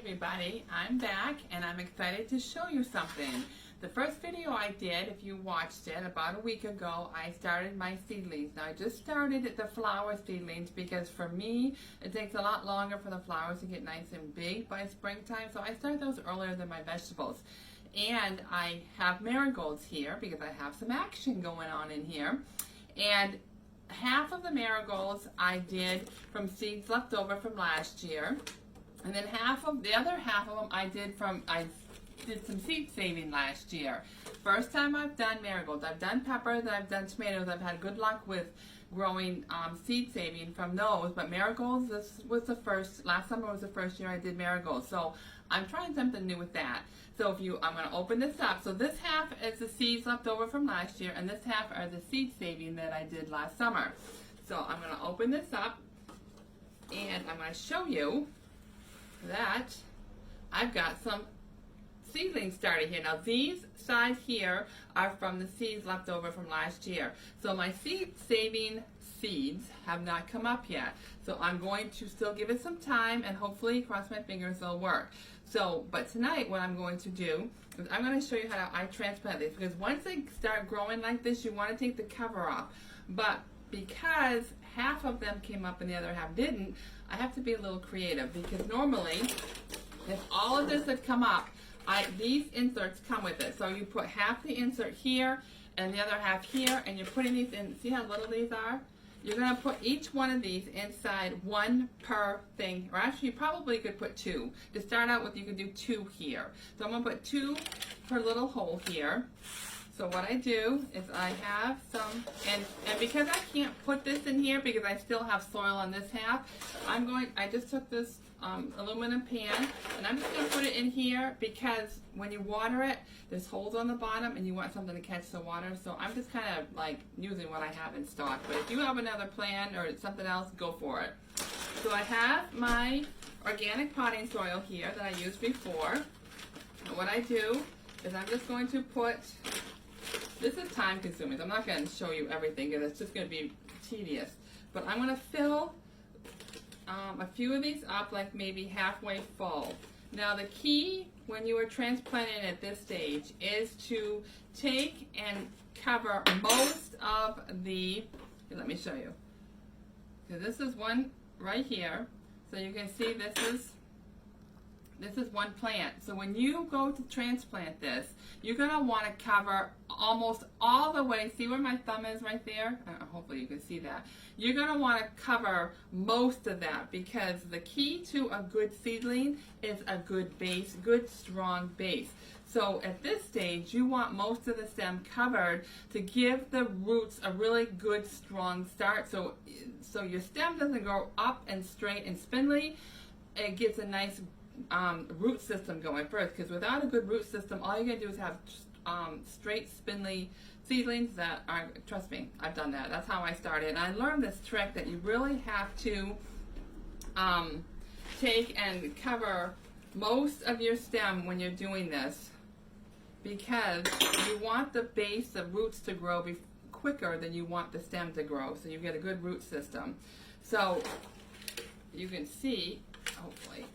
everybody, I'm back and I'm excited to show you something. The first video I did, if you watched it about a week ago, I started my seedlings. Now I just started at the flower seedlings because for me it takes a lot longer for the flowers to get nice and big by springtime, so I started those earlier than my vegetables. And I have marigolds here because I have some action going on in here. And half of the marigolds I did from seeds left over from last year. And then the other half of them I did some seed saving last year. First time I've done marigolds. I've done peppers, I've done tomatoes. I've had good luck with growing seed saving from those. But marigolds, last summer was the first year I did marigolds. So I'm trying something new with that. So I'm going to open this up. So this half is the seeds left over from last year, and this half are the seed saving that I did last summer. So I'm going to open this up, and I'm going to show you that I've got some seedlings started here. Now these sides here are from the seeds left over from last year. So my seed saving seeds have not come up yet. So I'm going to still give it some time and hopefully, cross my fingers, they'll work. But tonight what I'm going to do is I'm going to show you how I transplant these, because once they start growing like this, you want to take the cover off. But because half of them came up and the other half didn't, I have to be a little creative, because normally if all of this had come up, these inserts come with it. So you put half the insert here and the other half here, and you're putting these in. See how little these are? You're going to put each one of these inside one per thing, or actually you probably could put two. To start out with, you could do two here. So I'm going to put two per little hole here. So what I do is I have some, and because I can't put this in here because I still have soil on this half, I just took this aluminum pan, and I'm just going to put it in here because when you water it, there's holes on the bottom and you want something to catch the water. So I'm just kind of like using what I have in stock. But if you have another plan or something else, go for it. So I have my organic potting soil here that I used before. And what I do is I'm just going to put, this is time consuming. I'm not going to show you everything because it's just going to be tedious. But I'm going to fill a few of these up, like maybe halfway full. Now the key when you are transplanting at this stage is to take and cover most of the, here, let me show you. So this is one right here. So you can see this is one plant. So when you go to transplant this, you're going to want to cover almost all the way. See where my thumb is right there? Hopefully you can see that. You're going to want to cover most of that, because the key to a good seedling is a good base, good strong base. So at this stage, you want most of the stem covered to give the roots a really good strong start. So your stem doesn't go up and straight and spindly. It gets a nice root system going first, because without a good root system, all you're going to do is have straight spindly seedlings that are, trust me, I've done that. That's how I started. And I learned this trick that you really have to take and cover most of your stem when you're doing this, because you want the base, the roots to grow quicker than you want the stem to grow, so you get a good root system. So you can see, hopefully,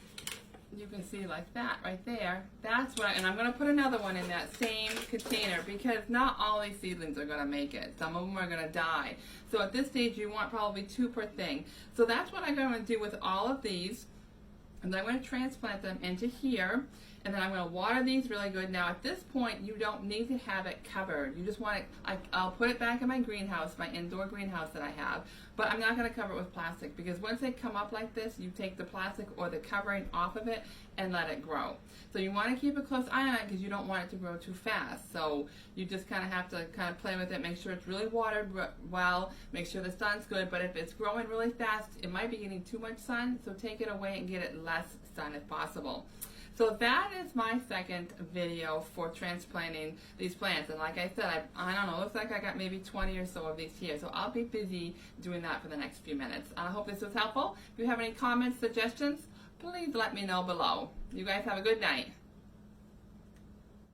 you can see like that right there. That's what and I'm going to put another one in that same container, because not all these seedlings are going to make it. Some of them are going to die. So at this stage you want probably two per thing. So that's what I'm going to do with all of these. And then I'm going to transplant them into here, and then I'm going to water these really good. Now at this point you don't need to have it covered. You just want it, I'll put it back in my greenhouse, my indoor greenhouse that I have, but I'm not going to cover it with plastic, because once they come up like this, you take the plastic or the covering off of it and let it grow. So you want to keep a close eye on it, because you don't want it to grow too fast. So you just kind of have to play with it, make sure it's really watered well, make sure the sun's good. But if it's growing really fast, it might be getting too much sun, so take it away and get it less sun if possible. So that is my second video for transplanting these plants. And like I said, I don't know, looks like I got maybe 20 or so of these here. So I'll be busy doing that for the next few minutes. I hope this was helpful. If you have any comments, suggestions, please let me know below. You guys have a good night.